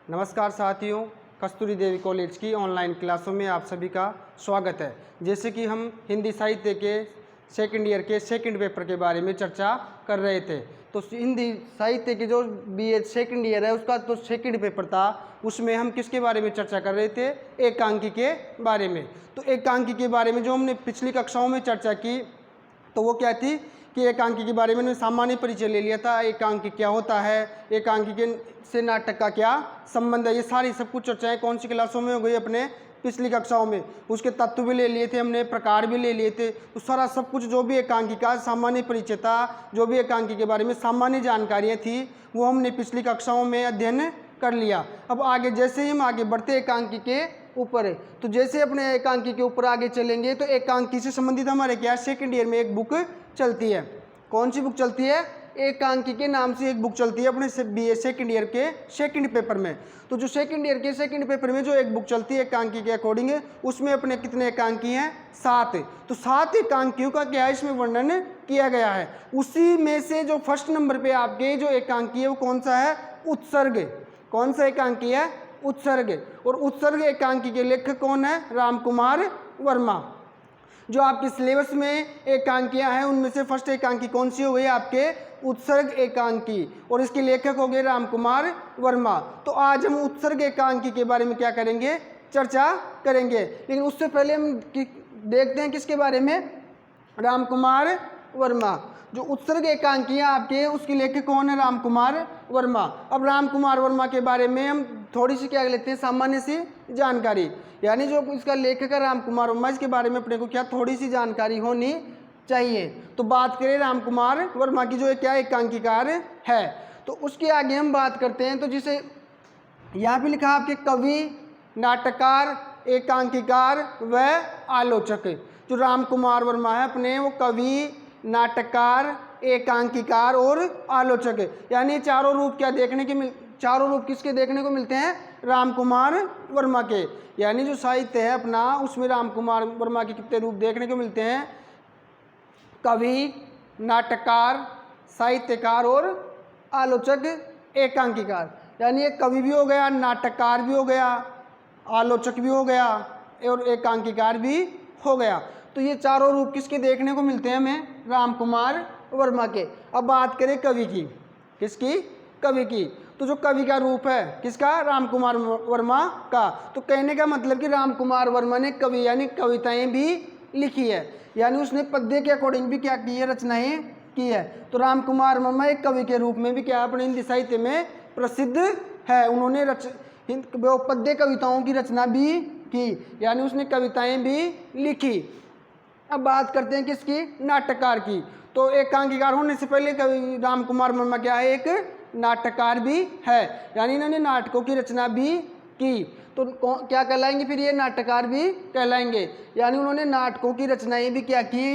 नमस्कार साथियों, कस्तूरी देवी कॉलेज की ऑनलाइन क्लासों में आप सभी का स्वागत है। जैसे कि हम हिंदी साहित्य के सेकंड ईयर के सेकंड पेपर के बारे में चर्चा कर रहे थे, तो हिंदी साहित्य के जो बीए सेकंड ईयर है उसका तो सेकंड पेपर था, उसमें हम किसके बारे में चर्चा कर रहे थे? एकांकी के बारे में। तो एकांकी के बारे में जो हमने पिछली कक्षाओं में चर्चा की तो वो क्या थी कि एकांकी के बारे में हमने सामान्य परिचय ले लिया था। एकांकी क्या होता है, एकांकी के से नाटक का क्या संबंध है, ये सारी सब कुछ चर्चाएं कौन सी क्लासों में हो गई? अपने पिछली कक्षाओं में। उसके तत्व भी ले लिए थे हमने, प्रकार भी ले लिए थे। तो सारा सब कुछ जो भी एकांकी का सामान्य परिचय था, जो भी एकांकी के बारे में सामान्य जानकारियाँ थी, वो हमने पिछली कक्षाओं में अध्ययन कर लिया। अब आगे जैसे ही हम आगे बढ़ते एकांकी के ऊपर है, तो जैसे अपने एकांकी के ऊपर आगे चलेंगे तो एकांकी से संबंधित हमारे क्या सेकंड ईयर में एक बुक चलती है। कौन सी बुक चलती है? एकांकी के नाम से एक बुक चलती है अपने बीए सेकंड ईयर के सेकंड पेपर में। तो जो सेकंड ईयर के सेकंड पेपर में जो एक बुक चलती है एकांकी के अकॉर्डिंग, उसमें अपने कितने एकांकी हैं? 7। तो 7 एकांकियों का क्या है इसमें वर्णन किया गया है। उसी में से जो फर्स्ट नंबर पे आपके जो एकांकी है वो कौन सा है? उत्सर्ग। कौन सा एकांकी है? उत्सर्ग। और उत्सर्ग एकांकी के लेखक कौन है? रामकुमार वर्मा। जो आपके सिलेबस में एकांकियां हैं उनमें से फर्स्ट एकांकी कौन सी हो गई? आपके उत्सर्ग एकांकी, और इसके लेखक हो गए रामकुमार वर्मा। तो आज हम उत्सर्ग एकांकी के बारे में क्या करेंगे? चर्चा करेंगे। लेकिन उससे पहले हम देखते हैं किसके बारे में? रामकुमार वर्मा। जो उत्सर्ग एकांकियां आपके उसके लेखक कौन है? रामकुमार वर्मा। अब रामकुमार वर्मा के बारे में हम थोड़ी सी क्या लेते हैं? सामान्य सी जानकारी, यानी जो इसका लेखक है रामकुमार वर्मा, इसके बारे में अपने को क्या थोड़ी सी जानकारी होनी चाहिए। तो बात करें रामकुमार वर्मा की, जो क्या एकांकीकार है, तो उसके आगे हम बात करते हैं। तो जिसे यहाँ पे लिखा आपके कवि, नाटककार, एकांकीकार व आलोचक। जो रामकुमार वर्मा है अपने वो कवि, नाटककार, एकांकीकार और आलोचक, यानी चारों रूप क्या देखने के चारों रूप किसके देखने को मिलते हैं? रामकुमार वर्मा के। यानी जो साहित्य है अपना उसमें रामकुमार वर्मा के कितने रूप देखने को मिलते हैं? कवि, नाटककार, साहित्यकार और आलोचक, एकांकीकार। यानी एक कवि भी हो गया, नाटककार भी हो गया, आलोचक भी हो गया और एकांकीकार भी हो गया। तो ये चारों रूप किसके देखने को मिलते हैं हमें? रामकुमार वर्मा के। अब बात करें कवि की। किसकी? कवि की। तो जो कवि का रूप है किसका? रामकुमार वर्मा का। तो कहने का मतलब कि रामकुमार वर्मा ने कवि यानी कविताएं भी लिखी है, यानी उसने पद्य के अकॉर्डिंग भी क्या की है? रचनाएं की है। तो रामकुमार वर्मा एक कवि के रूप में भी क्या अपने हिंदी साहित्य में प्रसिद्ध है। उन्होंने पद्य कविताओं की रचना भी की, यानी उसने कविताएं भी लिखी। अब बात करते हैं किसकी? नाटककार की। तो एकांकीकार होने से पहले कवि रामकुमार वर्मा क्या है? एक नाटककार भी है, यानी इन्होंने नाटकों की रचना भी की। तो क्या कहलाएंगे फिर? ये नाटककार भी कहलाएंगे, यानी उन्होंने नाटकों की रचनाएं भी क्या की?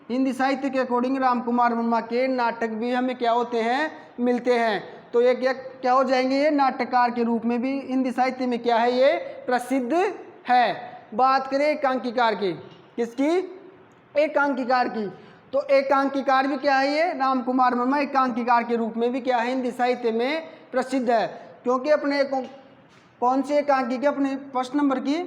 हिंदी साहित्य के अकॉर्डिंग रामकुमार वर्मा के नाटक भी हमें क्या होते हैं? मिलते हैं। तो ये क्या हो जाएंगे? ये नाटककार के रूप में भी हिंदी साहित्य में क्या है? ये प्रसिद्ध है। बात करें एकांकीकार की। किसकी? एकांकीकार की। तो एकांकीकार भी क्या है? ये रामकुमार वर्मा एकांकीकार के रूप में भी क्या है? हिंदी साहित्य में प्रसिद्ध है। क्योंकि अपने कौन से एकांकी के? अपने फर्स्ट नंबर की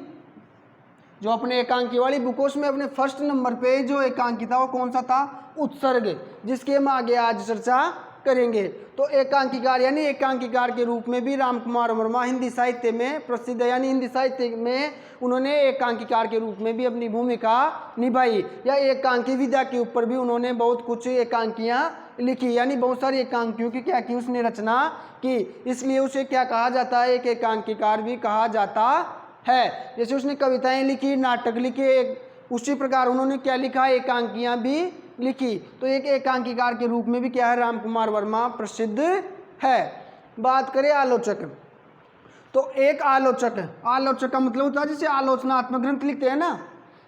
जो अपने एकांकी वाली बुकों में अपने फर्स्ट नंबर पे जो एकांकी था वो कौन सा था? उत्सर्ग, जिसके हम आगे आज चर्चा करेंगे। तो एकांकीकार यानी एकांकीकार के रूप में भी रामकुमार वर्मा हिंदी साहित्य में प्रसिद्ध है, यानी हिंदी साहित्य में उन्होंने एकांकीकार के रूप में भी अपनी भूमिका निभाई, या एकांकी विधा के ऊपर भी उन्होंने बहुत कुछ एकांकियां लिखी, यानी बहुत सारी एकांकियों की क्या की? उसने रचना की। इसलिए उसे क्या कहा जाता है? एक एकांकीकार भी कहा जाता है। जैसे उसने कविताएं लिखी, नाटक लिखे, उसी प्रकार उन्होंने क्या लिखा? एकांकियां भी लिखी। तो एक एकांकीकार के रूप में भी क्या है? रामकुमार वर्मा प्रसिद्ध है। बात करें आलोचक। तो एक आलोचक का मतलब होता है जैसे आलोचनात्मक ग्रंथ लिखते हैं ना,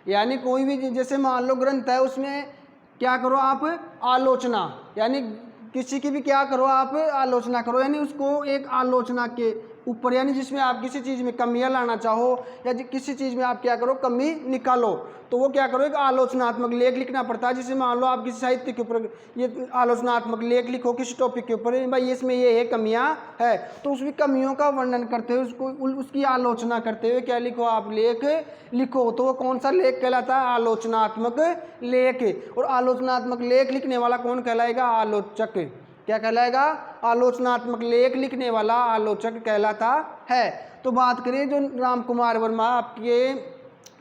यानी कोई भी जैसे मान लो ग्रंथ है उसमें क्या करो आप? आलोचना, यानी किसी की भी क्या करो आप? आलोचना करो, यानी उसको एक आलोचना के ऊपर, यानी जिसमें आप किसी चीज़ में कमियां लाना चाहो या किसी चीज़ में आप क्या करो कमी निकालो, तो वो क्या करो एक आलोचनात्मक लेख लिखना पड़ता है। जैसे मान लो आप किसी साहित्य के ऊपर ये आलोचनात्मक लेख लिखो किसी टॉपिक के ऊपर, भाई इसमें ये कमियां है, तो उसकी कमियों का वर्णन करते हुए उसको उसकी आलोचना करते हुए क्या लिखो आप लेख लिखो, तो वो कौन सा लेख कहलाता है? आलोचनात्मक लेख। और आलोचनात्मक लेख लिखने वाला कौन कहलाएगा? आलोचक। क्या कहलाएगा? आलोचनात्मक लेख लिखने वाला आलोचक कहलाता है। तो बात करें जो राम कुमार वर्मा आपके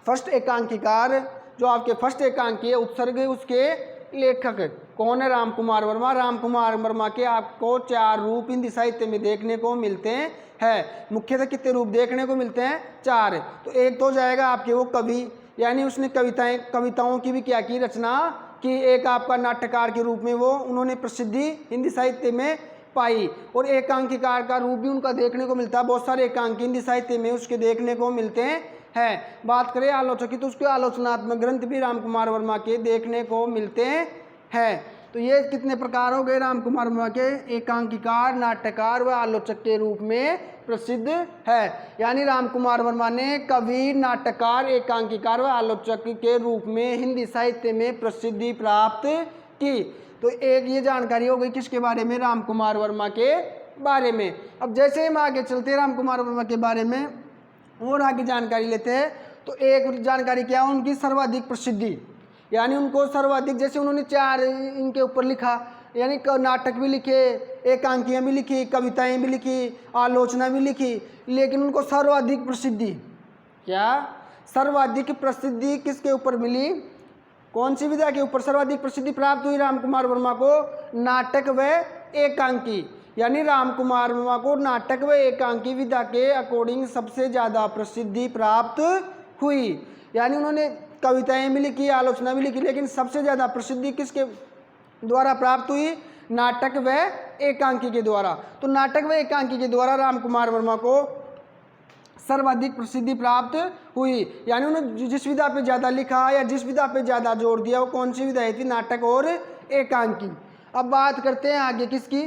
फर्स्ट एकांकीकार, जो आपके फर्स्ट एकांकी है उत्सर्ग, उसके लेखक कौन है? राम कुमार वर्मा। राम कुमार वर्मा के आपको 4 रूप हिंदी साहित्य में देखने को मिलते हैं। मुख्यतः कितने रूप देखने को मिलते हैं? 4। तो एक तो जाएगा आपके वो कवि, यानी उसने कविताओं की भी क्या की रचना कि एक आपका नाट्यकार के रूप में वो उन्होंने प्रसिद्धि हिंदी साहित्य में पाई। और एकांकीकार का रूप भी उनका देखने को मिलता है, बहुत सारे एकांकी हिंदी साहित्य में उसके देखने को मिलते हैं। बात करें आलोचक की, तो उसके आलोचनात्मक ग्रंथ भी राम कुमार वर्मा के देखने को मिलते हैं। तो ये कितने प्रकार हो गए राम कुमार वर्मा के? एकांकीकार, नाट्यकार व आलोचक के रूप में प्रसिद्ध है। यानी राम कुमार वर्मा ने कवि, नाट्यकार, एकांकीकार व आलोचक के रूप में हिंदी साहित्य में प्रसिद्धि प्राप्त की। तो एक ये जानकारी हो गई किसके बारे में? राम कुमार वर्मा के बारे में। अब जैसे हम आगे चलते हैं राम कुमार वर्मा के बारे में और आगे जानकारी लेते हैं, तो एक जानकारी क्या है? उनकी सर्वाधिक प्रसिद्धि, यानी उनको सर्वाधिक, जैसे उन्होंने 4 इनके ऊपर लिखा, यानी नाटक भी लिखे, एकांकियाँ भी लिखी, कविताएं भी लिखी, आलोचना भी लिखी, लेकिन उनको सर्वाधिक प्रसिद्धि, क्या सर्वाधिक प्रसिद्धि किसके ऊपर मिली? कौन सी विधा के ऊपर सर्वाधिक प्रसिद्धि प्राप्त हुई राम कुमार वर्मा को? नाटक व एकांकी। यानी राम कुमार वर्मा को नाटक व एकांकी विधा के अकॉर्डिंग सबसे ज़्यादा प्रसिद्धि प्राप्त हुई। यानी उन्होंने कविताएं भी लिखी, आलोचना भी लिखी, लेकिन सबसे ज़्यादा प्रसिद्धि किसके द्वारा प्राप्त हुई? नाटक व एकांकी के द्वारा। तो नाटक व एकांकी के द्वारा राम कुमार वर्मा को सर्वाधिक प्रसिद्धि प्राप्त हुई। यानी उन्होंने जिस विधा पे ज़्यादा लिखा या जिस विधा पे ज़्यादा जोर दिया वो कौन सी विधा थी? नाटक और एकांकी। अब बात करते हैं आगे किसकी?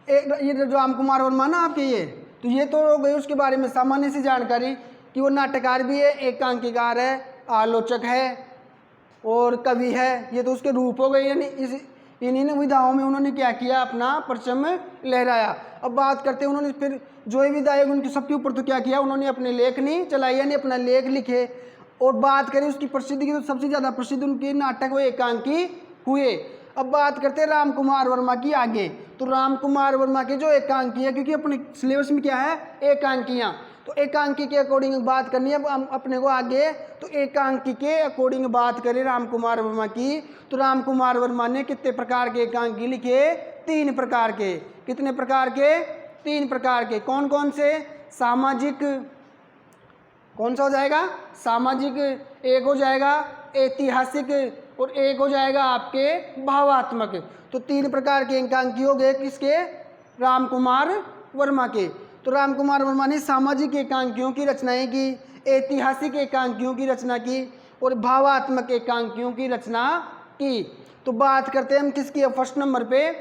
ये जो राम कुमार वर्मा ना आपके, तो ये तो हो गई उसके बारे में सामान्य सी जानकारी कि वो नाट्यकार भी है, एकांकीकार है, आलोचक है और कवि है। ये तो उसके रूप हो गए, यानी इन्हीं विधाओं में उन्होंने क्या किया? अपना परचम लहराया। अब बात करते हैं उन्होंने फिर जो ही विधायक उनके सबके ऊपर तो क्या किया? उन्होंने अपने लेख नहीं चलाई, यानी अपना लेख लिखे। और बात करें उसकी प्रसिद्धि की, तो सबसे ज़्यादा प्रसिद्ध उनके नाटक व एकांकी हुए। अब बात करते हैं राम कुमार वर्मा की आगे। तो राम कुमार वर्मा के जो एकांकी है, क्योंकि अपने सिलेबस में क्या है? एकांकियाँ। तो एकांकी के अकॉर्डिंग बात करनी है अब हम अपने को आगे। तो एकांकी के अकॉर्डिंग बात करें राम कुमार वर्मा की, तो राम कुमार वर्मा ने कितने प्रकार के एकांकी लिखे? 3 प्रकार के। कितने प्रकार के? 3 प्रकार के। कौन कौन से? सामाजिक, कौन सा हो जाएगा? सामाजिक। एक हो जाएगा ऐतिहासिक और एक हो जाएगा आपके भावात्मक। तो 3 प्रकार के एकांकी हो गए किसके? राम कुमार वर्मा के। तो राम कुमार वर्मा ने सामाजिक एकांकियों की रचनाएं की, ऐतिहासिक एकांकियों की रचना की और भावात्मक एकांकियों की रचना की। तो बात करते हैं हम किसकी? फर्स्ट नंबर पे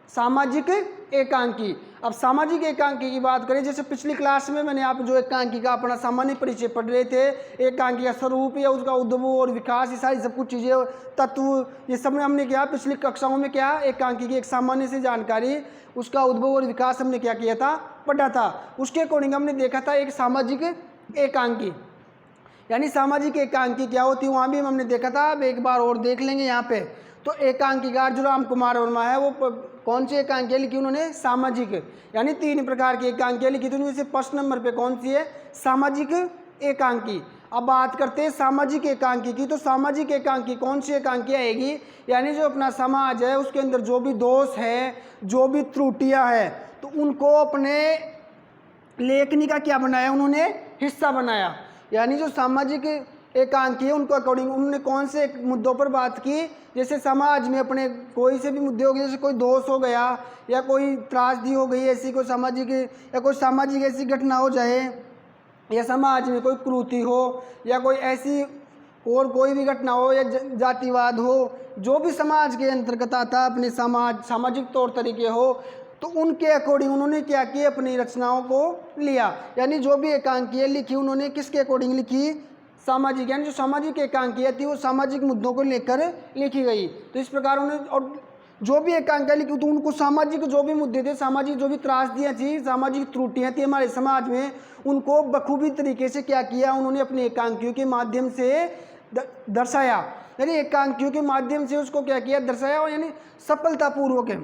सामाजिक एकांकी। अब सामाजिक एकांकी की बात करें, जैसे पिछली क्लास में मैंने आप जो एकांकी का अपना सामान्य परिचय पढ़ रहे थे, एकांकी का स्वरूप या उसका उद्भव और विकास, ये सारी सब कुछ चीज़ें, तत्व, ये सब में हमने क्या पिछली कक्षाओं में क्या एकांकी की एक सामान्य सी जानकारी, उसका उद्भव और विकास हमने क्या किया था? पढ़ा था। उसके अकॉर्डिंग हमने देखा था एक सामाजिक एकांकी, यानी सामाजिक एकांकी क्या होती है वहाँ भी हमने देखा था। अब एक बार और देख लेंगे यहाँ पे। तो एकांकीकार जो राम कुमार वर्मा है वो कौन सी एकांकियाँ लिखी उन्होंने? सामाजिक, यानी 3 प्रकार की एकांकियाँ लिखी थी। उनमें से फर्स्ट नंबर पे कौन सी है? सामाजिक एकांकी। अब बात करते हैं सामाजिक एकांकी की। तो सामाजिक एकांकी कौन सी एकांकी आएगी? यानी जो अपना समाज है उसके अंदर जो भी दोष है, जो भी त्रुटियाँ हैं, तो उनको अपने लेखनी का क्या बनाया? उन्होंने हिस्सा बनाया। यानी जो सामाजिक एकांकी है उनको अकॉर्डिंग उन्होंने कौन से मुद्दों पर बात की? जैसे समाज में अपने कोई से भी मुद्दे हो गए, जैसे कोई दोष हो गया या कोई त्रासदी हो गई, ऐसी कोई सामाजिक या कोई सामाजिक ऐसी घटना हो जाए, या समाज में कोई कुरीति हो या कोई ऐसी और कोई भी घटना हो या जातिवाद हो, जो भी समाज के अंतर्गत आता अपने सामाजिक तौर तरीके हो, तो उनके अकॉर्डिंग उन्होंने क्या किया, अपनी रचनाओं को लिया। यानी जो भी एकांकियाँ लिखी उन्होंने किसके अकॉर्डिंग लिखी, सामाजिक, यानी जो सामाजिक एकांकियाँ थी वो सामाजिक मुद्दों को लेकर लिखी गई। तो इस प्रकार उन्होंने, और जो भी एकांकियाँ लिखी तो उनको सामाजिक जो भी मुद्दे थे, सामाजिक जो भी त्रासदियाँ थी, सामाजिक त्रुटियाँ थी हमारे समाज में, उनको बखूबी तरीके से क्या किया, उन्होंने अपने एकांकियों के माध्यम से दर्शाया। यानी एकांकियों के माध्यम से उसको क्या किया, दर्शाया, और यानी सफलतापूर्वक है।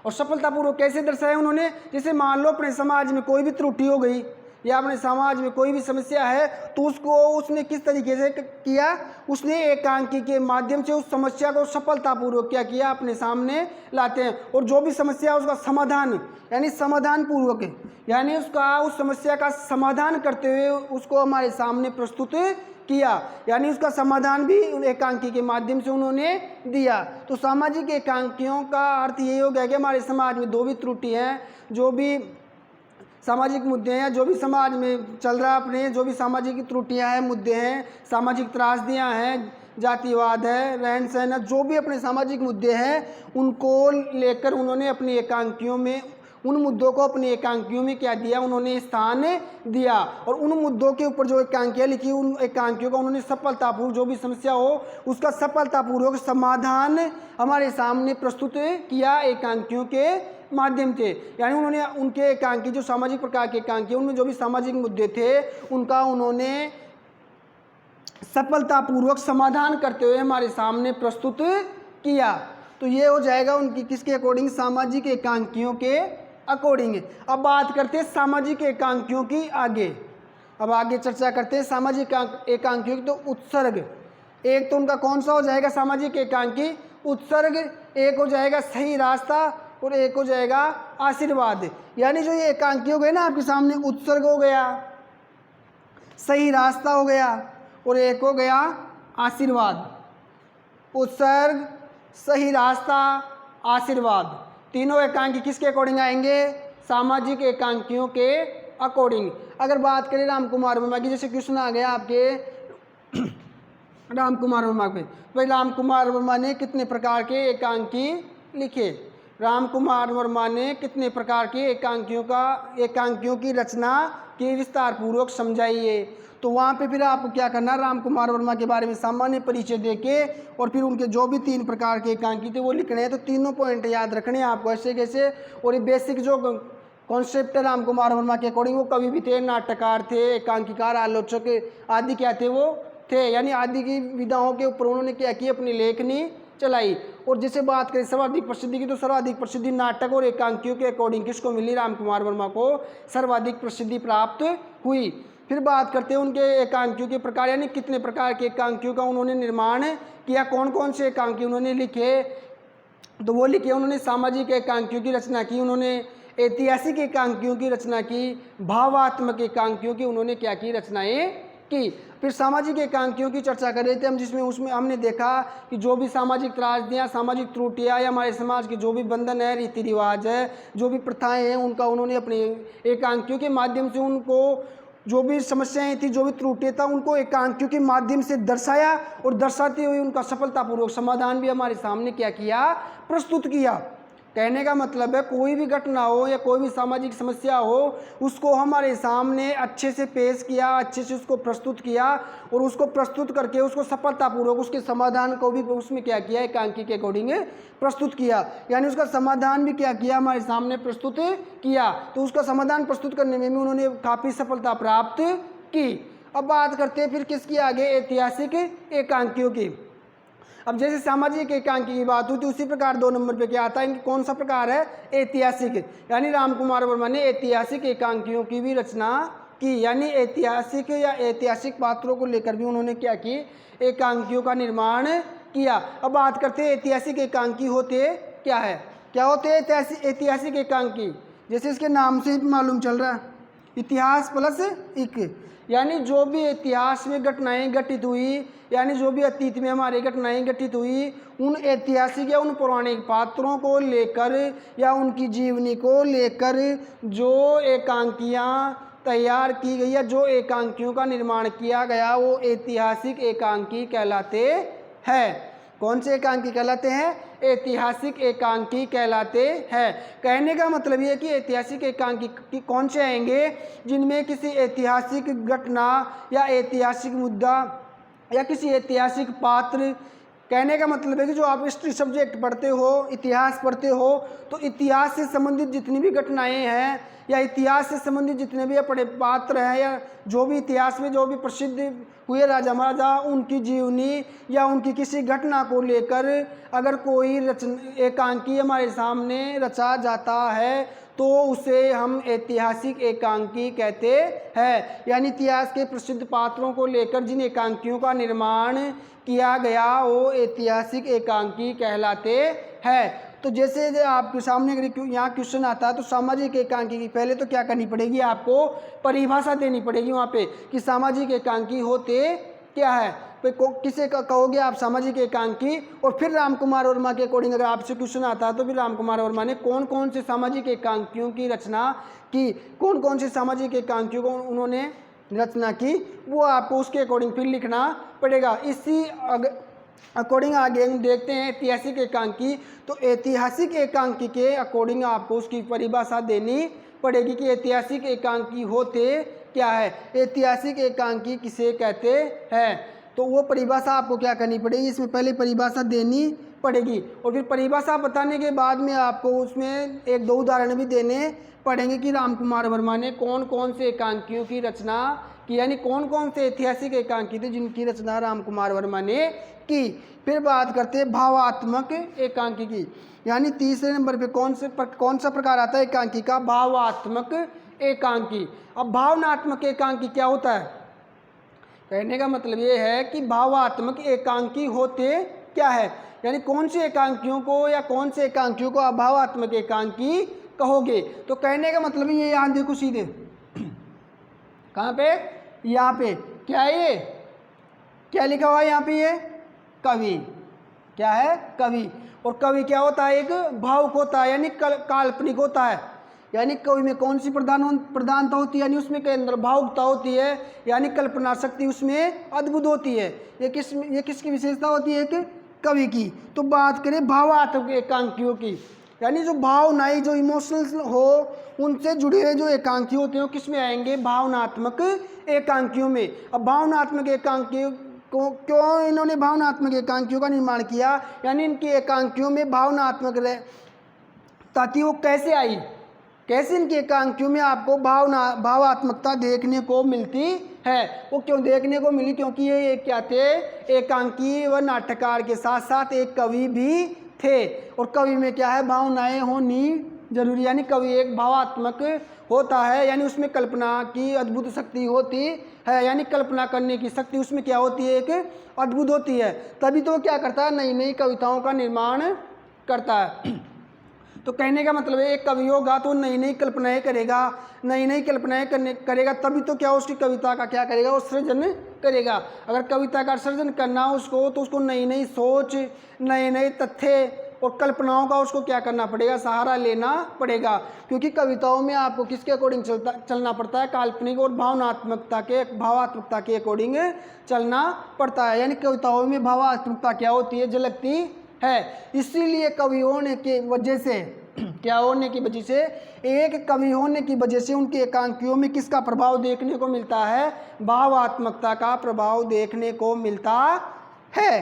और सफलतापूर्वक कैसे दर्शाया उन्होंने, जैसे मान लो अपने समाज में कोई भी त्रुटि हो गई या अपने समाज में कोई भी समस्या है, तो उसको उसने किस तरीके से किया, उसने एकांकी के माध्यम से उस समस्या को सफलतापूर्वक क्या किया, अपने सामने लाते हैं। और जो भी समस्या उसका समाधान, यानी समाधान पूर्वक, यानी उसका उस समस्या का समाधान करते हुए उसको हमारे सामने प्रस्तुत किया, यानी उसका समाधान भी एकांकी के माध्यम से उन्होंने दिया। तो सामाजिक एकांकियों का अर्थ यही हो गया कि हमारे समाज में जो भी त्रुटि है, जो भी सामाजिक मुद्दे हैं, जो भी समाज में चल रहा है अपने, जो भी सामाजिक त्रुटियां हैं, मुद्दे हैं, सामाजिक त्रासदियां हैं, जातिवाद है, रहन सहन है, जो भी अपने सामाजिक मुद्दे हैं, उनको लेकर उन्होंने अपनी एकांकियों में, उन मुद्दों को अपनी एकांकियों में क्या दिया, उन्होंने स्थान दिया। और उन मुद्दों के ऊपर जो एकांकियाँ लिखी, उन एकांकियों का उन्होंने सफलतापूर्वक, जो भी समस्या हो उसका सफलतापूर्वक समाधान हमारे सामने प्रस्तुत किया एकांकियों के माध्यम से। यानी उन्होंने उनके एकांकी, जो सामाजिक प्रकार के एकांकी, उनमें जो भी सामाजिक मुद्दे थे उनका उन्होंने सफलतापूर्वक समाधान करते हुए हमारे सामने प्रस्तुत किया। तो ये हो जाएगा उनकी किसके अकॉर्डिंग, सामाजिक एकांकियों के अकॉर्डिंग। अब बात करते हैं सामाजिक एकांकियों की आगे। अब आगे चर्चा करते हैं सामाजिक एकांकियों की। तो उत्सर्ग, एक तो उनका कौन सा हो जाएगा सामाजिक एकांकी, उत्सर्ग, एक हो जाएगा सही रास्ता, और एक हो जाएगा आशीर्वाद। यानी जो ये एकांकी हो गए ना आपके सामने, उत्सर्ग हो गया, सही रास्ता हो गया, और एक हो गया आशीर्वाद। उत्सर्ग, सही रास्ता, आशीर्वाद, तीनों एकांकी किसके अकॉर्डिंग आएंगे, सामाजिक एकांकियों के अकॉर्डिंग। अगर बात करें राम कुमार वर्मा की, जैसे क्वेश्चन आ गया आपके राम कुमार वर्मा पे, भाई राम कुमार वर्मा ने कितने प्रकार के एकांकी लिखे, राम कुमार वर्मा ने कितने प्रकार के एकांकियों की रचना की, विस्तार पूर्वक समझाइए। तो वहाँ पे फिर आपको क्या करना, राम कुमार वर्मा के बारे में सामान्य परिचय देके, और फिर उनके जो भी 3 प्रकार के एकांकी थे वो लिखने हैं। तो तीनों पॉइंट याद रखने हैं आपको ऐसे कैसे। और ये बेसिक जो कॉन्सेप्ट है राम कुमार वर्मा के अकॉर्डिंग, वो कवि भी थे, नाटककार थे, एकांकीकार, आलोचक आदि क्या थे, वो थे। यानी आदि की विधाओं के ऊपर उन्होंने क्या किया, अपनी लेखनी चलाई। और जैसे बात करें सर्वाधिक प्रसिद्धि की, तो सर्वाधिक प्रसिद्धि नाटक और एकांकियों के अकॉर्डिंग किसको मिली, राम कुमार वर्मा को सर्वाधिक प्रसिद्धि प्राप्त हुई। फिर बात करते हैं उनके एकांकियों के प्रकार, यानी कितने प्रकार के एकांकियों का उन्होंने निर्माण किया, कौन कौन से एकांकी उन्होंने लिखे। तो वो लिखे उन्होंने सामाजिक एकांकियों की रचना की, उन्होंने ऐतिहासिक एकांकियों की रचना की, भावात्मक एकांकियों की उन्होंने क्या की, रचनाएं की। फिर सामाजिक एकांकियों की चर्चा कर रहे थे हम, जिसमें उसमें हमने देखा कि जो भी सामाजिक त्रासदियाँ, सामाजिक त्रुटियाँ या हमारे समाज के जो भी बंधन है, रीति रिवाज है, जो भी प्रथाएं हैं, उनका उन्होंने अपने एकांकियों के माध्यम से, उनको जो भी समस्याएं थी, जो भी त्रुटियाँ था, उनको एकांकियों के माध्यम से दर्शाया, और दर्शाते हुए उनका सफलतापूर्वक समाधान भी हमारे सामने क्या किया, प्रस्तुत किया। कहने का मतलब है कोई भी घटना हो या कोई भी सामाजिक समस्या हो, उसको हमारे सामने अच्छे से पेश किया, अच्छे से उसको प्रस्तुत किया, और उसको प्रस्तुत करके उसको सफलतापूर्वक उसके समाधान को भी उसमें क्या किया, एकांकी के अकॉर्डिंग प्रस्तुत किया। यानी उसका समाधान भी क्या किया, हमारे सामने प्रस्तुत किया। तो उसका समाधान प्रस्तुत करने में भी उन्होंने काफ़ी सफलता प्राप्त की। अब बात करते हैं फिर किसकी आगे, ऐतिहासिक एकांकियों की। अब जैसे सामाजिक एकांकी की बात हुई, तो उसी प्रकार 2 नंबर पे क्या आता है, कौन सा प्रकार है, ऐतिहासिक। यानी राम कुमार वर्मा ने ऐतिहासिक एकांकियों की भी रचना की, यानी ऐतिहासिक या ऐतिहासिक पात्रों को लेकर भी उन्होंने क्या की, एकांकियों का निर्माण किया। अब बात करते हैं ऐतिहासिक एकांकी होते क्या है, क्या होते हैं ऐतिहासिक एकांकी। जैसे इसके नाम से ही मालूम चल रहा है, इतिहास प्लस इक, यानी जो भी इतिहास में घटनाएं घटित हुई, यानी जो भी अतीत में हमारी घटनाएं घटित हुई, उन ऐतिहासिक या उन पौराणिक पात्रों को लेकर या उनकी जीवनी को लेकर जो एकांकियाँ तैयार की गई या जो एकांकियों का निर्माण किया गया, वो ऐतिहासिक एकांकी कहलाते हैं। कौन से एकांकी कहलाते हैं? ऐतिहासिक एकांकी कहलाते हैं। कहने का मतलब ये है कि ऐतिहासिक एकांकी कौन से आएंगे? जिनमें किसी ऐतिहासिक घटना या ऐतिहासिक मुद्दा या किसी ऐतिहासिक पात्र, कहने का मतलब है कि जो आप हिस्ट्री सब्जेक्ट पढ़ते हो, इतिहास पढ़ते हो, तो इतिहास से संबंधित जितनी भी घटनाएं हैं या इतिहास से संबंधित जितने भी अपने पात्र हैं या जो भी इतिहास में जो भी प्रसिद्ध हुए राजा महाराजा, उनकी जीवनी या उनकी किसी घटना को लेकर अगर कोई एकांकी हमारे सामने रचा जाता है तो उसे हम ऐतिहासिक एकांकी कहते हैं। यानी इतिहास के प्रसिद्ध पात्रों को लेकर जिन एकांकियों का निर्माण किया गया वो ऐतिहासिक एकांकी कहलाते हैं। तो जैसे आपके सामने यहाँ क्वेश्चन आता है तो सामाजिक एकांकी की पहले तो क्या करनी पड़ेगी? आपको परिभाषा देनी पड़ेगी वहाँ पे कि सामाजिक एकांकी होते क्या है। किसे कहोगे आप सामाजिक एकांकी? और फिर रामकुमार वर्मा के अकॉर्डिंग अगर आपसे क्वेश्चन आता है तो फिर रामकुमार वर्मा ने कौन कौन से सामाजिक एकांकियों की रचना की, कौन कौन से सामाजिक एकांकियों को उन्होंने रचना की, वो आपको उसके अकॉर्डिंग फिर लिखना पड़ेगा। इसी अकॉर्डिंग आगे हम देखते हैं ऐतिहासिक एकांकी। तो ऐतिहासिक एकांकी के अकॉर्डिंग आपको उसकी परिभाषा देनी पड़ेगी कि ऐतिहासिक एकांकी होते क्या है, ऐतिहासिक एकांकी किसे कहते हैं। तो वो परिभाषा आपको क्या करनी पड़ेगी? इसमें पहले परिभाषा देनी पड़ेगी और फिर परिभाषा बताने के बाद में आपको उसमें एक दो उदाहरण भी देने पढ़ेंगे कि रामकुमार वर्मा ने कौन कौन से एकांकियों की रचना की, यानी कौन कौन से ऐतिहासिक एकांकी थे जिनकी रचना रामकुमार वर्मा ने की। फिर बात करते हैं भावात्मक एकांकी की, यानी तीसरे नंबर पे कौन सा प्रकार आता है एकांकी का? भावात्मक एकांकी। अब भावनात्मक एकांकी क्या होता है? कहने का मतलब ये है कि भावात्मक एकांकी होते क्या है, यानी कौन से एकांकियों को या कौन से एकांकियों को आप भावात्मक एकांकी कहोगे। तो कहने का मतलब ये यहाँ देखो सीधे कहाँ पे, यहाँ पे क्या है, ये क्या लिखा हुआ है यहाँ पे? ये कवि। क्या है? कवि। और कवि क्या होता है? एक भावुक होता है, यानी काल्पनिक होता है। यानी कवि में कौन सी प्रधानता होती है? यानी उसमें के अंदर भावुकता होती है, यानी कल्पना शक्ति उसमें अद्भुत होती है। ये किसकी विशेषता होती है? एक कवि की। तो बात करें भावात्मक एकांकियों की, यानी जो भावनाएं जो इमोशनल हो उनसे जुड़े हुए जो एकांकी होते हैं वो किस में आएंगे? भावनात्मक एकांकियों में। अब भावनात्मक एकांकियों को क्यों इन्होंने भावनात्मक एकांकियों का निर्माण किया, यानी इनकी एकांकियों में भावनात्मक ताकि वो कैसे आई, कैसे इनकी एकांकियों में आपको भावात्मकता देखने को मिलती है। वो क्यों देखने को मिली? क्योंकि ये क्या थे? एकांकी व नाटककार के साथ साथ एक कवि भी थे और कवि में क्या है? भावनाएं होनी जरूरी, यानी कवि एक भावात्मक होता है, यानी उसमें कल्पना की अद्भुत शक्ति होती है, यानी कल्पना करने की शक्ति उसमें क्या होती है? एक अद्भुत होती है। तभी तो क्या करता है? नई नई कविताओं का निर्माण करता है। तो कहने का मतलब है एक कवि होगा तो नई नई कल्पनाएं करेगा, नई नई कल्पनाएं करेगा तभी तो क्या उसकी कविता का क्या करेगा? वो सृजन करेगा। अगर कविता का सृजन करना हो उसको तो उसको नई नई सोच, नए नए तथ्य और कल्पनाओं का उसको क्या करना पड़ेगा? सहारा लेना पड़ेगा। क्योंकि कविताओं में आपको किसके अकॉर्डिंग चलना पड़ता है? काल्पनिक और भावनात्मकता के अकॉर्डिंग चलना पड़ता है। यानी कविताओं में भावात्मकता क्या होती है? झलकती है। इसीलिए कवि होने की वजह से क्या होने की वजह से, एक कवि होने की वजह से उनके एकांकियों में किसका प्रभाव देखने को मिलता है? भावात्मकता का प्रभाव देखने को मिलता है।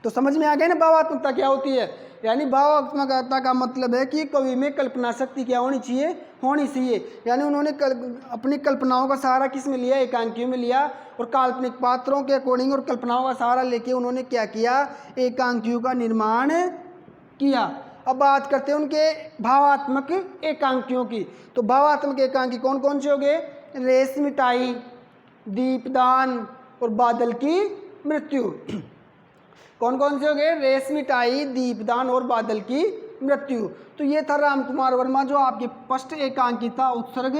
तो समझ में आ गया ना भावात्मकता क्या होती है? यानी भावात्मकता का मतलब है कि कवि में कल्पना शक्ति क्या होनी चाहिए? होनी चाहिए। यानी उन्होंने अपनी कल्पनाओं का सहारा किस में लिया? एकांकियों में लिया और काल्पनिक पात्रों के अकॉर्डिंग और कल्पनाओं का सहारा लेके उन्होंने क्या किया? एकांकियों का निर्माण किया। अब बात करते हैं उनके भावात्मक एकांकियों की। तो भावात्मक एकांकी कौन कौन से हो गए? रेस मिटाई, दीपदान और बादल की मृत्यु। कौन कौन से हो गए? रेस मिटाई, दीपदान और बादल की मृत्यु। तो ये था रामकुमार वर्मा जो आपके फर्स्ट एकांकी था उत्सर्ग,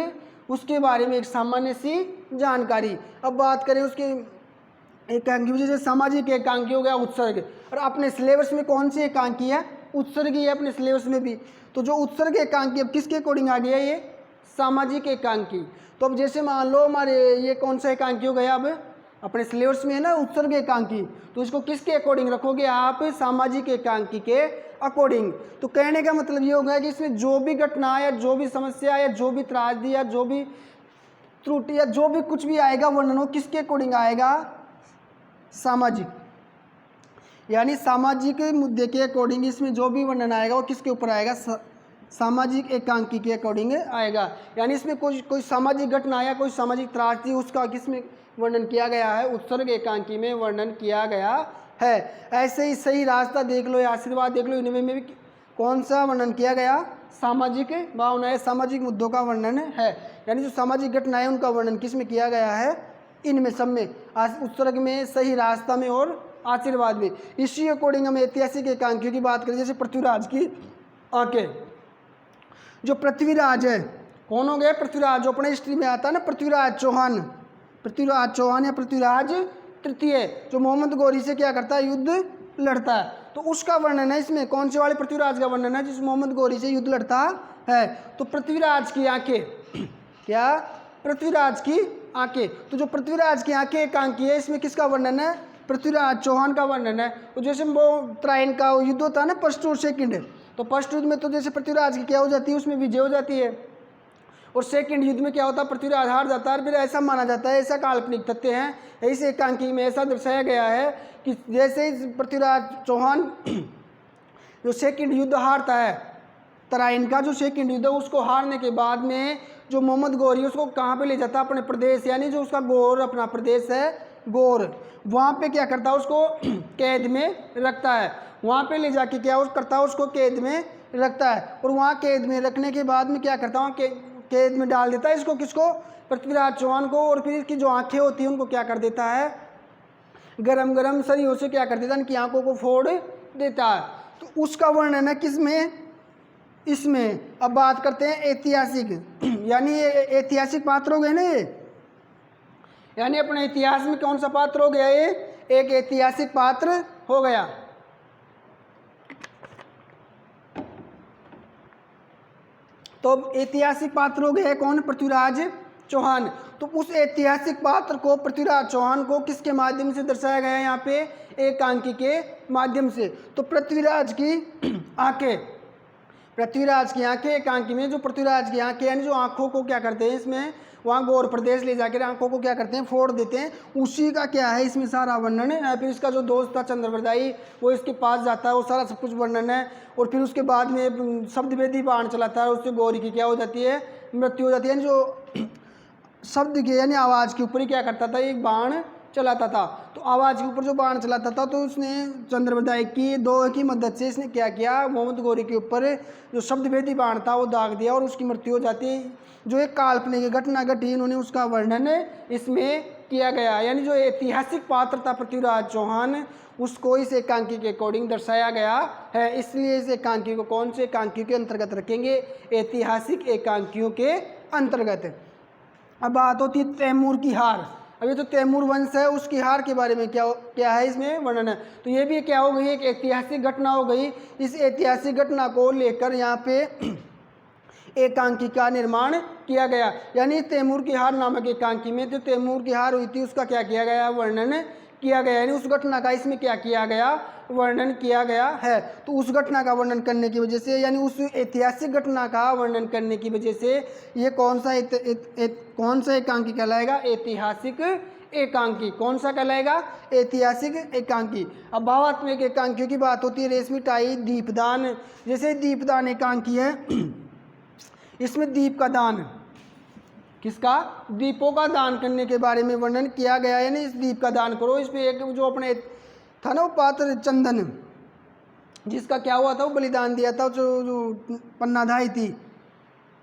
उसके बारे में एक सामान्य सी जानकारी। अब बात करें उसके एकांकी, जैसे सामाजिक एकांकी हो गया उत्सर्ग, और अपने सिलेबस में कौन सी एकांकी है? उत्सर्ग ही है अपने सिलेबस में भी। तो जो उत्सर्ग एकांकी अब किसके अकॉर्डिंग आ गया? ये सामाजिक एकांकी। तो अब जैसे मान लो हमारे ये कौन सा एकांकी हो गया? अब अपने सिलेबस में है ना उत्सर्ग एकांकी, तो इसको किसके अकॉर्डिंग रखोगे आप? सामाजिक एकांकी के अकॉर्डिंग। तो कहने का मतलब ये होगा कि इसमें जो भी घटना या जो भी समस्या या जो भी त्रासदी या जो भी त्रुटि या जो भी कुछ भी आएगा वर्णन वो किसके अकॉर्डिंग आएगा? सामाजिक, यानी सामाजिक मुद्दे के अकॉर्डिंग इसमें जो भी वर्णन आएगा वो किसके ऊपर आएगा? सामाजिक एकांकी के अकॉर्डिंग आएगा। यानी इसमें कोई सामाजिक घटना या कोई सामाजिक त्रासदी उसका किसमें वर्णन किया गया है? उत्सर्ग एकांकी में वर्णन किया गया है। ऐसे ही सही रास्ता देख लो या आशीर्वाद देख लो, इनमें भी कौन सा वर्णन किया गया? सामाजिक भावनाएं, सामाजिक मुद्दों का वर्णन है। यानी जो सामाजिक घटनाएं उनका वर्णन किस में किया गया है? इनमें सब में, उत्सर्ग में, सही रास्ता में और आशीर्वाद में। इसी अकॉर्डिंग हम ऐतिहासिक एकांकियों की बात करें, जैसे पृथ्वीराज की आंखें। जो पृथ्वीराज है, कौन हो गए? पृथ्वीराज, जो अपने हिस्ट्री में आता है ना, पृथ्वीराज चौहान या पृथ्वीराज तृतीय, जो मोहम्मद गौरी से क्या करता है? युद्ध लड़ता है। तो उसका वर्णन है इसमें। कौन से वाले पृथ्वीराज का वर्णन है? जिस मोहम्मद गौरी से युद्ध लड़ता है। तो पृथ्वीराज की आंखें, क्या? पृथ्वीराज की आंखें। तो जो पृथ्वीराज की आंखें एकांकी है, इसमें किसका वर्णन है? पृथ्वीराज चौहान का वर्णन है। तो जैसे वो त्राइन का युद्ध होता है ना, फर्स्ट और सेकंड, तो फर्स्ट युद्ध में तो जैसे पृथ्वीराज की क्या हो जाती है? उसमें विजय हो जाती है। और सेकंड युद्ध में क्या होता है? पृथ्वीराज हार जाता है। फिर ऐसा माना जाता है, ऐसा काल्पनिक तथ्य है, इस एकांकी में ऐसा दर्शाया गया है कि जैसे ही पृथ्वीराज चौहान जो सेकंड युद्ध हारता है, तराइन का जो सेकंड युद्ध, उसको हारने के बाद में जो मोहम्मद गौरी उसको कहाँ पे ले जाता है? अपने प्रदेश, यानी जो उसका गौर अपना प्रदेश है गौर, वहाँ पे क्या करता है? उसको कैद में रखता है। वहाँ पे ले जाके क्या करता है? उसको कैद में रखता है। और वहाँ कैद में रखने के बाद में क्या करता है? कैद में डाल देता है इसको, किसको? पृथ्वीराज चौहान को। और फिर इसकी जो आंखें होती हैं उनको क्या कर देता है? गरम गरम सरियों से क्या कर देता है? इनकी आंखों को फोड़ देता है। तो उसका वर्णन है किसमें? इसमें। अब बात करते हैं ऐतिहासिक, यानी ये ऐतिहासिक पात्र हो गए ना ये, यानी अपने इतिहास में कौन सा पात्र हो गया? ये एक ऐतिहासिक पात्र हो गया। तो ऐतिहासिक पात्र हो गया कौन? पृथ्वीराज चौहान। तो उस ऐतिहासिक पात्र को, पृथ्वीराज चौहान को, किसके माध्यम से दर्शाया गया है यहाँ पे? एकांकी के माध्यम से। तो पृथ्वीराज की आंखें, पृथ्वीराज की आंखें एकांकी में, जो पृथ्वीराज की आंखें यानी जो आंखों को क्या करते हैं इसमें, वहाँ गौर प्रदेश ले जाकर आंखों को क्या करते हैं? फोड़ देते हैं। उसी का क्या है इसमें सारा वर्णन है। फिर इसका जो दोस्त था चंद्रवरदाई, वो इसके पास जाता है, वो सारा सब कुछ वर्णन है। और फिर उसके बाद में शब्दभेदी बाण चलाता है, उससे गौरी की क्या हो जाती है? मृत्यु हो जाती है। जो शब्द के यानी आवाज़ के ऊपर ही क्या करता था? एक बाण चलाता था। तो आवाज़ के ऊपर जो बाण चलाता था, तो उसने चंद्रवरदाई की दो की मदद से इसने क्या किया? मोहम्मद गौरी के ऊपर जो शब्दभेदी बाण था वो दाग दिया और उसकी मृत्यु हो जाती है। जो एक काल्पनिक घटना घटी, इन्होंने उसका वर्णन इसमें किया गया। यानी जो ऐतिहासिक पात्र था पृथ्वीराज चौहान, उसको इस एकांकी के अकॉर्डिंग दर्शाया गया है। इसलिए इस एकांकी को कौन से एकांकियों के अंतर्गत रखेंगे? ऐतिहासिक एकांकियों के अंतर्गत। अब बात होती है तैमूर की हार। अब ये तो तैमूर वंश है, उसकी हार के बारे में क्या है इसमें वर्णन है। तो ये भी क्या हो गई? एक ऐतिहासिक घटना हो गई। इस ऐतिहासिक घटना को लेकर यहाँ पे एकांकी का निर्माण किया गया। यानी तैमूर की हार नामक एकांकी में जो तैमूर की हार हुई थी उसका क्या किया गया? वर्णन किया गया। यानी उस घटना का इसमें क्या किया गया? वर्णन किया गया है। तो उस घटना का वर्णन करने की वजह से, यानी उस ऐतिहासिक घटना का वर्णन करने की वजह से ये कौन सा एकांकी कहलाएगा? ऐतिहासिक एकांकी। कौन सा कहलाएगा? ऐतिहासिक एकांकी। अब भावात्मक एकांकियों की बात होती है, रेशमी टाई, दीपदान। जैसे दीपदान एकांकी है, इसमें दीप का दान, किसका? दीपों का दान करने के बारे में वर्णन किया गया है। यानी इस दीप का दान करो। इसमें एक जो अपने था ना वो पात्र चंदन, जिसका क्या हुआ था? वो बलिदान दिया था। जो पन्नाधाई थी,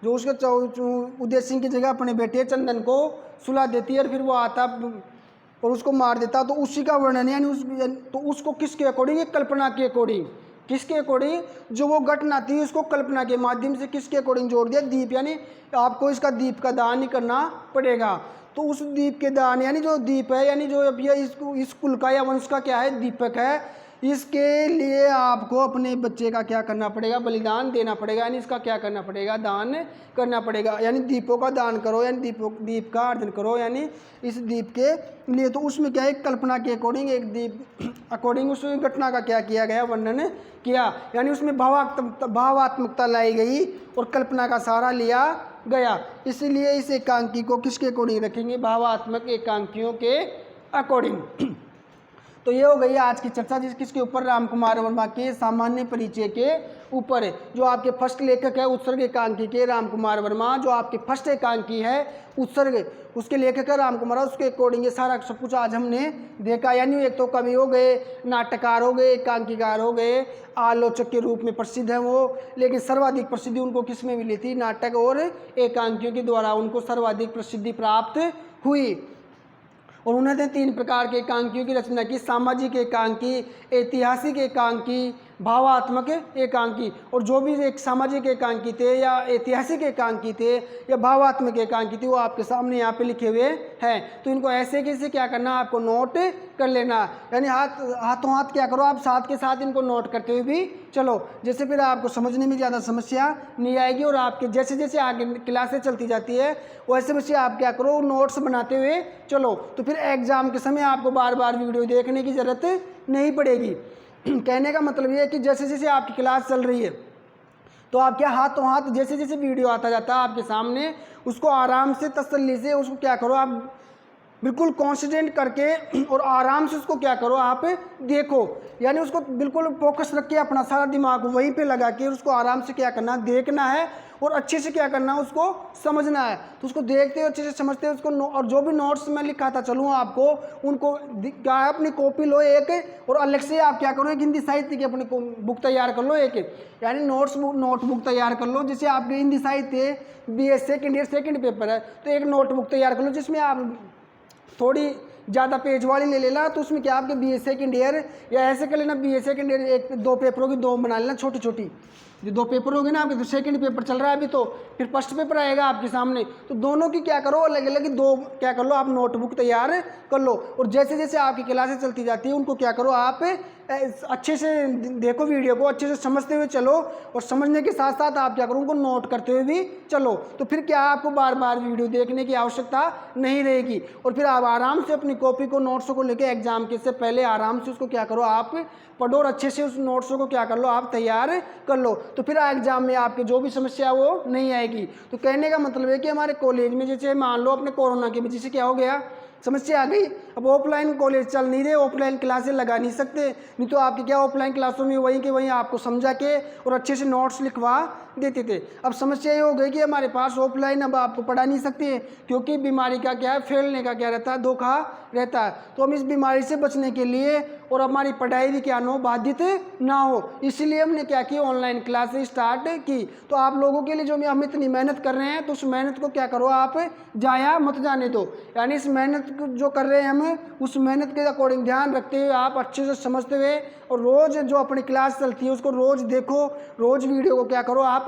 जो उसके उदय सिंह की जगह अपने बेटे चंदन को सुला देती है और फिर वो आता और उसको मार देता। तो उसी का वर्णन है। यानी तो उसको किसके अकॉर्डिंग? कल्पना के अकॉर्डिंग। किसके अकॉर्डिंग? जो वो घटना थी उसको कल्पना के माध्यम से किसके अकॉर्डिंग जोड़ दिया? दीप। यानी आपको इसका दीप का दान ही करना पड़ेगा। तो उस दीप के दान, यानी जो दीप है, यानी जो अब ये इस कुल का या वंश का क्या है? दीपक है। इसके लिए आपको अपने बच्चे का क्या करना पड़ेगा, बलिदान देना पड़ेगा, यानी इसका क्या करना पड़ेगा, दान करना पड़ेगा। यानी दीपों का दान करो, यानी दीप का अर्जन करो, यानी इस दीप के लिए। तो उसमें क्या है, कल्पना के अकॉर्डिंग, एक दीप अकॉर्डिंग उस घटना का क्या किया गया, वर्णन किया, यानी उसमें भावात्मकता लाई गई और कल्पना का सहारा लिया गया। इसलिए इस एकांकी को किसके अकॉर्डिंग रखेंगे, भावात्मक एकांकियों के अकॉर्डिंग। तो ये हो गई आज की चर्चा, जिस किसके ऊपर, रामकुमार वर्मा के सामान्य परिचय के ऊपर है। जो आपके फर्स्ट लेखक है उत्सर्ग एकांकी के रामकुमार वर्मा, जो आपके फर्स्ट एकांकी है उत्सर्ग, उसके लेखक है रामकुमार, उसके अकॉर्डिंग ये सारा सब कुछ आज हमने देखा। यानी एक तो कवि हो गए, नाटककार हो गए, एकांकीकार हो गए, आलोचक के रूप में प्रसिद्ध है वो, लेकिन सर्वाधिक प्रसिद्धि उनको किस में मिली थी, नाटक और एकांकियों के द्वारा उनको सर्वाधिक प्रसिद्धि प्राप्त हुई। और उन्होंने 3 प्रकार के एकांकियों की रचना की, सामाजिक एकांकी, ऐतिहासिक एकांकी, भावात्मक एकांकी। और जो भी एक सामाजिक एकांकी थे या ऐतिहासिक एकांकी थे या भावात्मक एकांकी थी, वो आपके सामने यहाँ पे लिखे हुए हैं। तो इनको ऐसे कैसे क्या करना, आपको नोट कर लेना, यानी हाथों हाथ क्या करो, आप साथ के साथ इनको नोट करते हुए भी चलो, जैसे फिर आपको समझने में ज़्यादा समस्या नहीं आएगी। और आपके जैसे जैसे आगे क्लासें चलती जाती है वैसे वैसे आप क्या करो, नोट्स बनाते हुए चलो। तो फिर एग्जाम के समय आपको बार बार वीडियो देखने की ज़रूरत नहीं पड़ेगी। कहने का मतलब ये है कि जैसे जैसे आपकी क्लास चल रही है तो आप क्या हाथों हाथ जैसे जैसे वीडियो आता जाता है आपके सामने, उसको आराम से तसल्ली से उसको क्या करो, आप बिल्कुल कॉन्सेंट्रेट करके और आराम से उसको क्या करो, आप देखो, यानी उसको बिल्कुल फोकस रख के अपना सारा दिमाग वहीं पे लगा के उसको आराम से क्या करना, देखना है और अच्छे से क्या करना है, उसको समझना है। तो उसको देखते हुए अच्छे से समझते हुए उसको और जो भी नोट्स मैं लिखाता चलूँ आपको, उनको क्या है, अपनी कॉपी लो एक, और अलग से आप क्या करो, एक हिंदी साहित्य की अपनी बुक तैयार कर लो एक, यानी नोटबुक तैयार कर लो। जैसे आपके हिंदी साहित्य BA second year second paper है, तो एक नोटबुक तैयार कर लो जिसमें आप थोड़ी ज़्यादा पेज वाली ले लेना। तो उसमें क्या आपके BA सेकेंड ईयर, या ऐसे कर लेना BA सेकेंड ईयर 2 पेपरों की 2 बना लेना छोटी छोटी, जो 2 पेपर होंगे ना आपके, तो सेकंड पेपर चल रहा है अभी, तो फिर फर्स्ट पेपर आएगा आपके सामने, तो दोनों की क्या करो, अलग अलग 2 क्या कर लो, आप नोटबुक तैयार कर लो। और जैसे जैसे आपकी क्लासें चलती जाती है उनको क्या करो, आप अच्छे से देखो वीडियो को, अच्छे से समझते हुए चलो, और समझने के साथ साथ आप क्या करो, उनको नोट करते हुए भी चलो। तो फिर क्या आपको बार बार वीडियो देखने की आवश्यकता नहीं रहेगी, और फिर आप आराम से अपनी कॉपी को, नोट्स को लेके एग्जाम के से पहले आराम से उसको क्या करो, आप पढ़ो और अच्छे से उस नोट्सों को क्या कर लो, आप तैयार कर लो। तो फिर एग्जाम में आपके जो भी समस्या वो नहीं आएगी। तो कहने का मतलब है कि हमारे कॉलेज में जैसे मान लो अपने कोरोना की वजह से क्या हो गया, समस्या आ गई, अब ऑफलाइन कॉलेज चल नहीं रहे, ऑफलाइन क्लासेस लगा नहीं सकते, नहीं तो आपकी क्या ऑफलाइन क्लासों में वहीं के वहीं आपको समझा के और अच्छे से नोट्स लिखवा देते थे। अब समस्या ये हो गई कि हमारे पास ऑफलाइन अब आपको पढ़ा नहीं सकते, क्योंकि बीमारी का क्या है, फैलने का क्या रहता है, धोखा रहता है। तो हम इस बीमारी से बचने के लिए और हमारी पढ़ाई भी क्या ना हो, बाधित ना हो, इसलिए हमने क्या किया, ऑनलाइन क्लासेस स्टार्ट की। तो आप लोगों के लिए जो हम इतनी मेहनत कर रहे हैं, तो उस मेहनत को क्या करो, आप जाया मत जाने दो, यानी इस मेहनत जो कर रहे हैं हम, उस मेहनत के अकॉर्डिंग ध्यान रखते हुए आप अच्छे से समझते हुए, और रोज़ जो अपनी क्लास चलती है उसको रोज़ देखो, रोज़ वीडियो को क्या करो, आप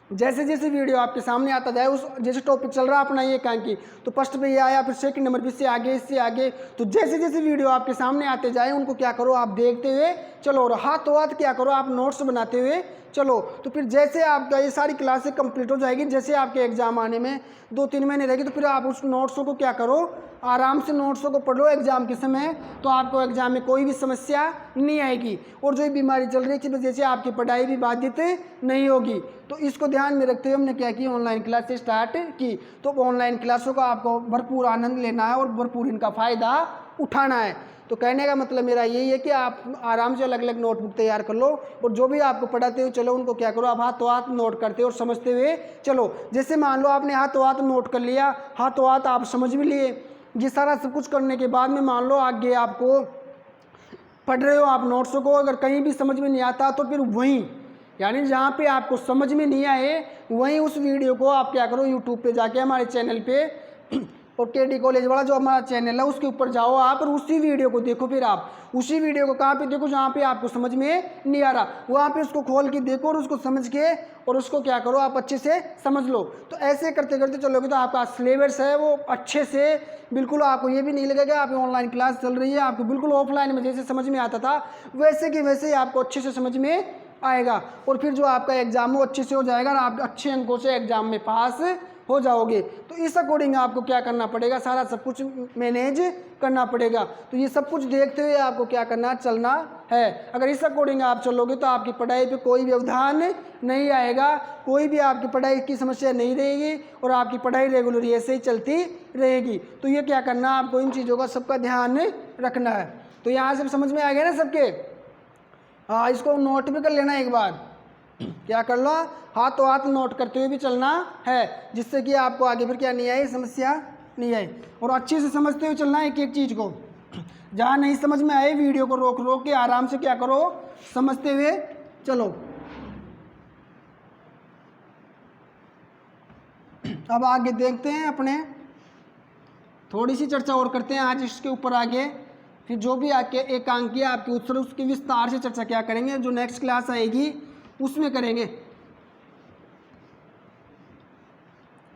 जैसे जैसे वीडियो आपके सामने आता जाए, उस जैसे टॉपिक चल रहा है अपना ये एकांकी, तो फर्स्ट पे ये आया, फिर सेकंड नंबर पे इससे आगे इससे आगे, तो जैसे जैसे वीडियो आपके सामने आते जाए उनको क्या करो, आप देखते हुए चलो, और हाथों हाथ क्या करो, आप नोट्स बनाते हुए चलो। तो फिर जैसे आपका ये सारी क्लासें कंप्लीट हो जाएगी, जैसे आपके एग्जाम आने में 2-3 महीने रहेगी, तो फिर आप उस नोट्सों को क्या करो, आराम से नोट्सों को पढ़ लो एग्जाम के समय, तो आपको एग्जाम में कोई भी समस्या नहीं आएगी, और जो बीमारी चल रही है इसकी वजह से आपकी पढ़ाई भी बाधित नहीं होगी। तो इसको ध्यान में रखते हुए हमने क्या की, ऑनलाइन क्लासें स्टार्ट की। तो ऑनलाइन क्लासों का आपको भरपूर आनंद लेना है और भरपूर इनका फ़ायदा उठाना है। तो कहने का मतलब मेरा यही है कि आप आराम से अलग अलग नोटबुक तैयार कर लो, और जो भी आपको पढ़ाते हुए चलो उनको क्या करो, आप हाथों हाथ नोट करते और समझते हुए चलो। जैसे मान लो आपने हाथों हाथ नोट कर लिया, हाथों हाथ आप समझ भी लिए, ये सारा सब कुछ करने के बाद में मान लो आगे आपको पढ़ रहे हो आप नोट्सों को, अगर कहीं भी समझ में नहीं आता तो फिर वहीं, यानी जहाँ पे आपको समझ में नहीं आए वहीं उस वीडियो को आप क्या करो, यूट्यूब पे जाके हमारे चैनल पे और केडी कॉलेज वाला जो हमारा चैनल है उसके ऊपर जाओ आप और उसी वीडियो को देखो। फिर आप उसी वीडियो को कहाँ पे देखो, जहाँ पे आपको समझ में नहीं आ रहा वहाँ पे उसको खोल के देखो और उसको समझ के और उसको क्या करो आप अच्छे से समझ लो। तो ऐसे करते करते चलोगे तो आपका सिलेबस है वो अच्छे से बिल्कुल, आपको ये भी नहीं लगेगा आपकी ऑनलाइन क्लास चल रही है, आपको बिल्कुल ऑफलाइन में जैसे समझ में आता था वैसे कि वैसे ही आपको अच्छे से समझ में आएगा। और फिर जो आपका एग्जाम वो अच्छे से हो जाएगा और आप अच्छे अंकों से एग्जाम में पास हो जाओगे। तो इस अकॉर्डिंग आपको क्या करना पड़ेगा, सारा सब कुछ मैनेज करना पड़ेगा। तो ये सब कुछ देखते हुए आपको क्या करना, चलना है। अगर इस अकॉर्डिंग आप चलोगे तो आपकी पढ़ाई पे कोई व्यवधान नहीं आएगा, कोई भी आपकी पढ़ाई की समस्या नहीं रहेगी और आपकी पढ़ाई रेगुलर ऐसे ही चलती रहेगी। तो ये क्या करना, आपको इन चीज़ों का सबका ध्यान रखना है। तो यहाँ से समझ में आ गया ना सबके? हाँ, इसको नोट भी कर लेना एक बार। क्या कर लो, हाथों हाथ नोट करते हुए भी चलना है, जिससे कि आपको आगे फिर क्या नहीं आए, समस्या नहीं आए। और अच्छे से समझते हुए चलना है एक एक चीज़ को। जहाँ नहीं समझ में आए वीडियो को रोक रोक के आराम से क्या करो, समझते हुए चलो। अब आगे देखते हैं, अपने थोड़ी सी चर्चा और करते हैं आज इसके ऊपर आगे। फिर जो भी आके एकांकीय आपके उत्तर उसकी विस्तार से चर्चा क्या करेंगे, जो नेक्स्ट क्लास आएगी उसमें करेंगे।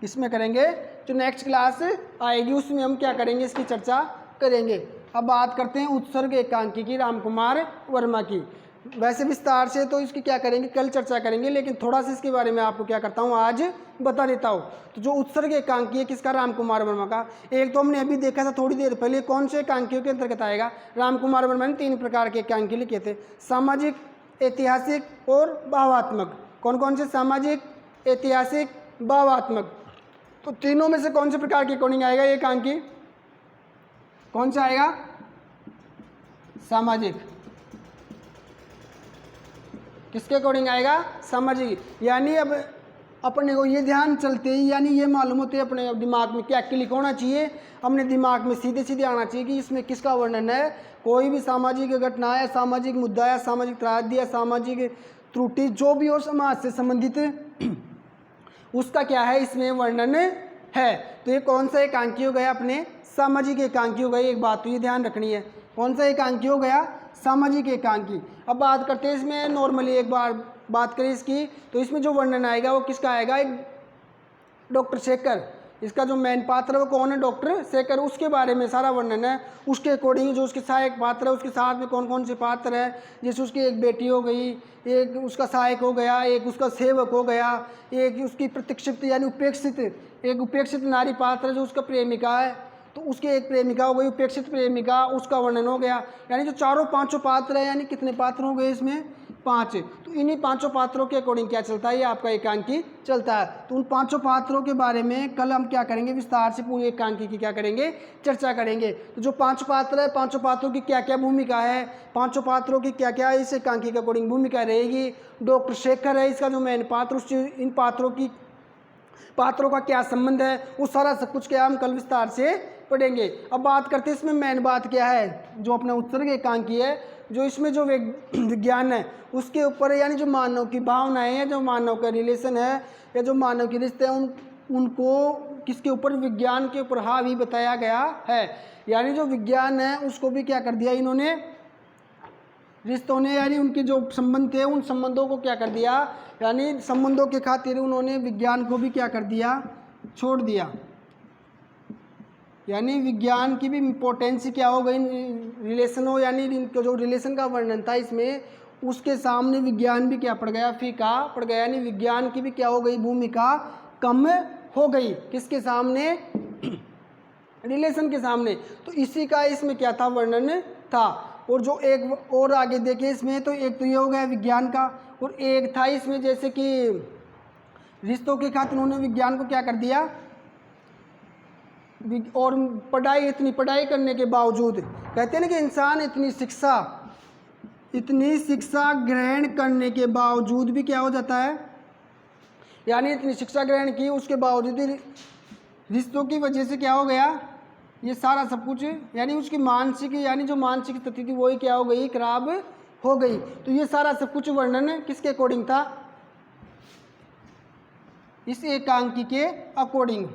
इसमें करेंगे, जो नेक्स्ट क्लास आएगी उसमें हम क्या करेंगे, इसकी चर्चा करेंगे। अब बात करते हैं उत्सर्ग एकांकी की, रामकुमार वर्मा की। वैसे विस्तार से तो इसकी क्या करेंगे, कल चर्चा करेंगे, लेकिन थोड़ा सा इसके बारे में आपको क्या करता हूँ, आज बता देता हूँ। तो जो उत्सर्ग एकांकी है किसका, रामकुमार वर्मा का। एक तो हमने अभी देखा था थोड़ी देर पहले, कौन से एकांकियों के अंतर्गत आएगा। रामकुमार वर्मा ने 3 प्रकार के एकांकी लिखे थे, सामाजिक, ऐतिहासिक और भावात्मक। कौन कौन से, सामाजिक, ऐतिहासिक, भावात्मक। तो तीनों में से कौन से प्रकार के अकॉर्डिंग आएगा एकांकी, कौन सा आएगा, सामाजिक। किसके अकॉर्डिंग आएगा, सामाजिक। यानी अब अपने को ये ध्यान चलते ही, यानी ये मालूम होते हैं अपने दिमाग में क्या क्लिक होना चाहिए, अपने दिमाग में सीधे सीधे आना चाहिए कि इसमें किसका वर्णन है। कोई भी सामाजिक घटना है, सामाजिक मुद्दा है, सामाजिक त्रासदी है, सामाजिक त्रुटि जो भी हो समाज से संबंधित उसका क्या है, इसमें वर्णन है। तो ये कौन सा एकांकी हो गया, अपने सामाजिक एकांकी हो गई। एक बात तो ये ध्यान रखनी है, कौन सा एकांकी हो गया, सामाजिक एकांकी। अब बात करते हैं इसमें नॉर्मली, एक बार बात करें इसकी, तो इसमें जो वर्णन आएगा वो किसका आएगा, एक डॉक्टर शेखर। इसका जो मेन पात्र है वो कौन है, डॉक्टर शेखर। उसके बारे में सारा वर्णन है, उसके अकॉर्डिंग जो उसके सहायक पात्र है, उसके साथ में कौन कौन से पात्र है। जैसे उसकी एक बेटी हो गई, एक उसका सहायक हो गया, एक उसका सेवक हो गया, एक उसकी प्रतीक्षित यानी उपेक्षित, एक उपेक्षित नारी पात्र जो उसका प्रेमिका है, तो उसकी एक प्रेमिका हो गई उपेक्षित प्रेमिका, उसका वर्णन हो गया। यानी जो चारों पांचों पात्र है, यानी कितने पात्र हो गए इसमें, 5। तो इन्हीं 5 पात्रों के अकॉर्डिंग क्या चलता है, ये आपका एकांकी चलता है। तो उन 5 पात्रों के बारे में कल हम क्या करेंगे, विस्तार से पूरी एकांकी की क्या करेंगे, चर्चा करेंगे। तो जो 5 पात्र है, 5 पात्रों की क्या क्या भूमिका है, 5 पात्रों की क्या क्या इस एकांकी के अकॉर्डिंग भूमिका रहेगी। डॉक्टर शेखर है इसका जो मेन पात्र, उस इन पात्रों का क्या संबंध है, वो सारा सब कुछ क्या हम कल विस्तार से पढ़ेंगे। अब बात करते हैं इसमें मेन बात क्या है, जो अपना उत्सर्ग एकांकी है, जो इसमें जो विज्ञान है उसके ऊपर, यानी जो मानव की भावनाएं हैं, जो मानव का रिलेशन है या जो मानव के रिश्ते हैं उनको किसके ऊपर, विज्ञान के ऊपर हावी बताया गया है। यानी जो विज्ञान है उसको भी क्या कर दिया इन्होंने, रिश्तों ने, यानी उनके जो संबंध थे उन संबंधों को क्या कर दिया, यानी संबंधों के खातिर उन्होंने विज्ञान को भी क्या कर दिया, छोड़ दिया। यानी विज्ञान की भी इम्पोर्टेंस क्या हो गई, रिलेशन हो, यानी इनका जो रिलेशन का वर्णन था इसमें, उसके सामने विज्ञान भी क्या पड़ गया, फीका पड़ गया। यानी विज्ञान की भी क्या हो गई, भूमिका कम हो गई, किसके सामने, रिलेशन के सामने। तो इसी का इसमें क्या था, वर्णन था। और जो एक और आगे देखे इसमें, तो एक तो ये हो गया विज्ञान का, और एक था इसमें जैसे कि रिश्तों के खातिर उन्होंने विज्ञान को क्या कर दिया, और पढ़ाई, इतनी पढ़ाई करने के बावजूद कहते हैं ना कि इंसान इतनी शिक्षा ग्रहण करने के बावजूद भी क्या हो जाता है, यानी इतनी शिक्षा ग्रहण की उसके बावजूद रिश्तों की वजह से क्या हो गया, ये सारा सब कुछ, यानी उसकी मानसिक, यानी जो मानसिक स्थिति थी वही क्या हो गई, खराब हो गई। तो ये सारा सब कुछ वर्णन किसके अकॉर्डिंग था, इस एकांकी के अकॉर्डिंग।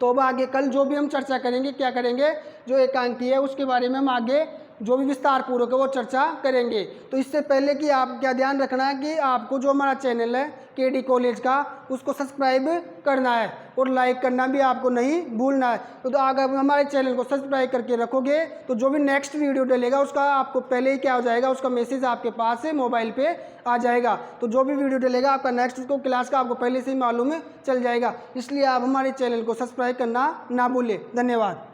तो अब आगे कल जो भी हम चर्चा करेंगे, क्या करेंगे, जो एकांकी है उसके बारे में हम आगे जो भी विस्तार पूर्वक है वो चर्चा करेंगे। तो इससे पहले कि आप क्या ध्यान रखना है कि आपको जो हमारा चैनल है केडी कॉलेज का उसको सब्सक्राइब करना है और लाइक करना भी आपको नहीं भूलना है। तो अगर हमारे चैनल को सब्सक्राइब करके रखोगे तो जो भी नेक्स्ट वीडियो डलेगा उसका आपको पहले ही क्या हो जाएगा, उसका मैसेज आपके पास से मोबाइल पे आ जाएगा। तो जो भी वीडियो डलेगा आपका नेक्स्ट उसको क्लास का आपको पहले से ही मालूम चल जाएगा। इसलिए आप हमारे चैनल को सब्सक्राइब करना ना भूलें। धन्यवाद।